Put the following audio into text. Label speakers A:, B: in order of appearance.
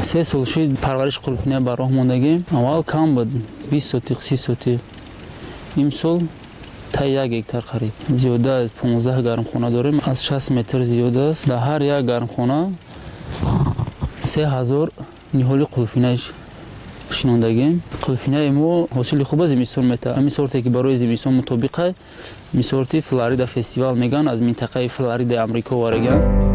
A: 3 سال شد پرورش قلفینه بر راه ماندگیم. اول کم بود 20 سوتیق 30 سوتیق. امسال تا 1 هکتار خرید. زیاده از 15 گرمخانه داریم. از 60 متر زیاده است. در هر یک گرمخانه 3000 نهالی قلفینه‌اش شنوندگیم. قلفینه ما حاصل خوب از زمستون میده. امی سورتی که برای زمستون مطابقه می سورتی فلوریدا فستیوال میگن از منطقه فلوریدا آمریکا وارگان.